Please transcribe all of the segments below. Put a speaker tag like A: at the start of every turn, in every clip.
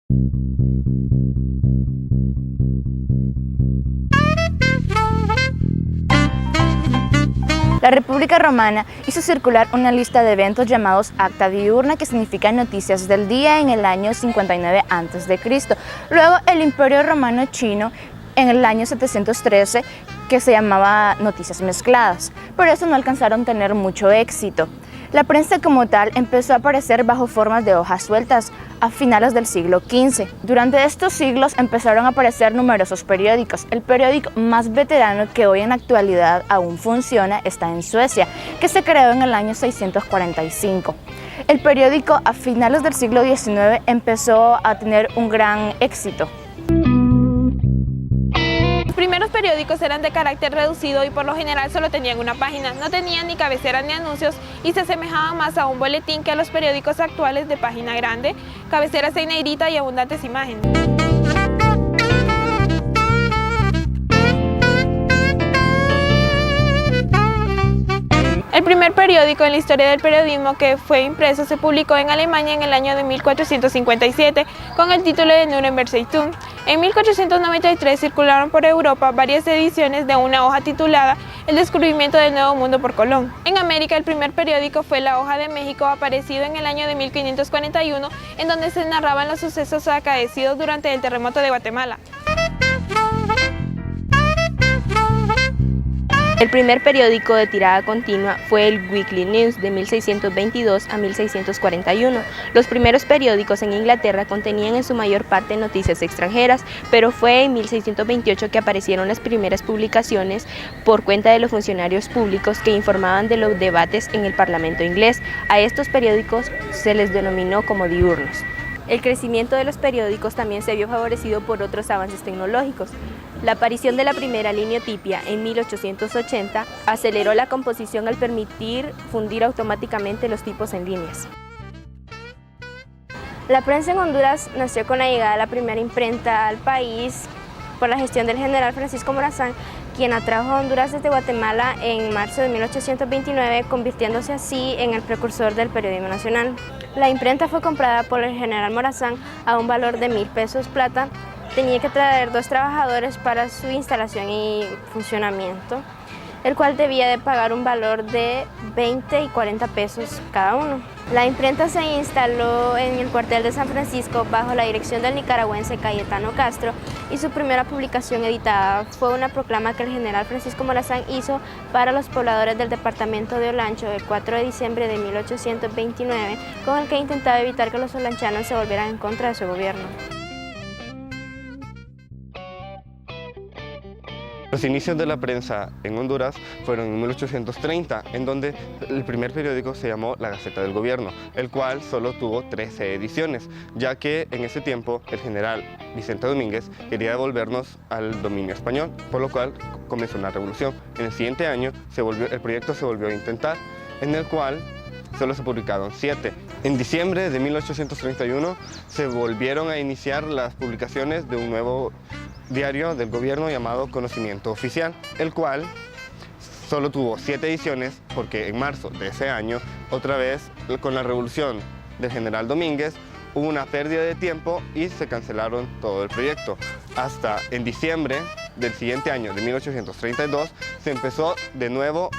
A: La República Romana hizo circular una lista de eventos llamados Acta Diurna, que significa noticias del día, en el año 59 a.C. Luego el Imperio Romano Chino en el año 713, que se llamaba Noticias Mezcladas, pero eso no alcanzaron a tener mucho éxito. La prensa como tal empezó a aparecer bajo formas de hojas sueltas a finales del siglo XV. Durante estos siglos empezaron a aparecer numerosos periódicos. El periódico más veterano que hoy en la actualidad aún funciona está en Suecia, que se creó en el año 645. El periódico a finales del siglo XIX empezó a tener un gran éxito.
B: Los primeros periódicos eran de carácter reducido y por lo general solo tenían una página, no tenían ni cabecera ni anuncios y se asemejaban más a un boletín que a los periódicos actuales de página grande, cabeceras en negrita y abundantes imágenes. El primer periódico en la historia del periodismo que fue impreso se publicó en Alemania en el año de 1457 con el título de Nürnberger Zeitung. En 1493 circularon por Europa varias ediciones de una hoja titulada El descubrimiento del Nuevo Mundo por Colón. En América el primer periódico fue La Hoja de México, aparecido en el año de 1541, en donde se narraban los sucesos acaecidos durante el terremoto de Guatemala.
C: El primer periódico de tirada continua fue el Weekly News de 1622 a 1641. Los primeros periódicos en Inglaterra contenían en su mayor parte noticias extranjeras, pero fue en 1628 que aparecieron las primeras publicaciones por cuenta de los funcionarios públicos que informaban de los debates en el Parlamento inglés. A estos periódicos se les denominó como diurnos. El crecimiento de los periódicos también se vio favorecido por otros avances tecnológicos. La aparición de la primera liniotipia en 1880 aceleró la composición al permitir fundir automáticamente los tipos en líneas. La prensa en Honduras nació con la llegada de la primera imprenta al país por la gestión del general Francisco Morazán, quien atrajo a Honduras desde Guatemala en marzo de 1829, convirtiéndose así en el precursor del periodismo nacional. La imprenta fue comprada por el general Morazán a un valor de 1,000 pesos plata. Tenía que traer 2 trabajadores para su instalación y funcionamiento, el cual debía de pagar un valor de 20 y 40 pesos cada uno. La imprenta se instaló en el cuartel de San Francisco bajo la dirección del nicaragüense Cayetano Castro, y su primera publicación editada fue una proclama que el general Francisco Morazán hizo para los pobladores del departamento de Olancho el 4 de diciembre de 1829, con el que intentaba evitar que los olanchanos se volvieran en contra de su gobierno.
D: Los inicios de la prensa en Honduras fueron en 1830, en donde el primer periódico se llamó La Gaceta del Gobierno, el cual solo tuvo 13 ediciones, ya que en ese tiempo el general Vicente Domínguez quería devolvernos al dominio español, por lo cual comenzó una revolución. En el siguiente año el proyecto se volvió a intentar, en el cual solo se publicaron 7. En diciembre de 1831 se volvieron a iniciar las publicaciones de un nuevo diario del gobierno llamado Conocimiento Oficial, el cual solo tuvo 7 ediciones porque en marzo de ese año, otra vez con la revolución del general Domínguez, hubo una pérdida de tiempo y se cancelaron todo el proyecto. Hasta en diciembre del siguiente año, de 1832, se empezó de nuevo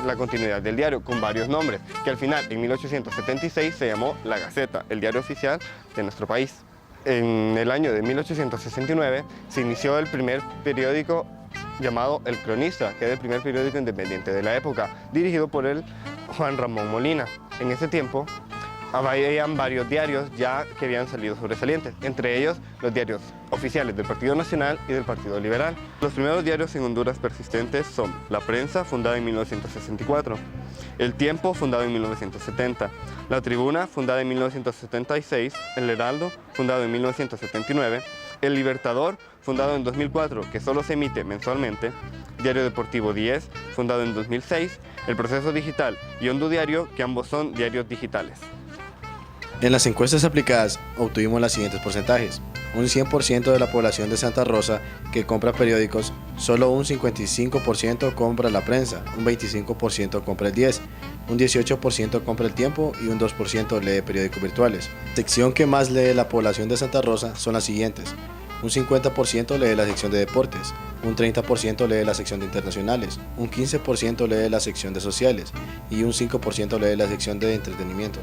D: la continuidad del diario con varios nombres, que al final, en 1876, se llamó La Gaceta, el diario oficial de nuestro país. En el año de 1869 se inició el primer periódico llamado El Cronista, que era el primer periódico independiente de la época, dirigido por el Juan Ramón Molina. En ese tiempo habían varios diarios ya que habían salido sobresalientes, entre ellos los diarios oficiales del Partido Nacional y del Partido Liberal. Los primeros diarios en Honduras persistentes son La Prensa, fundada en 1964, El Tiempo, fundado en 1970, La Tribuna, fundada en 1976, El Heraldo, fundado en 1979, El Libertador, fundado en 2004, que solo se emite mensualmente, Diario Deportivo 10, fundado en 2006, El Proceso Digital y Hondo Diario, que ambos son diarios digitales.
E: En las encuestas aplicadas obtuvimos los siguientes porcentajes. Un 100% de la población de Santa Rosa que compra periódicos, solo un 55% compra La Prensa, un 25% compra el 10%, un 18% compra El Tiempo y un 2% lee periódicos virtuales. La sección que más lee la población de Santa Rosa son las siguientes. Un 50% lee la sección de deportes, un 30% lee la sección de internacionales, un 15% lee la sección de sociales y un 5% lee la sección de entretenimiento.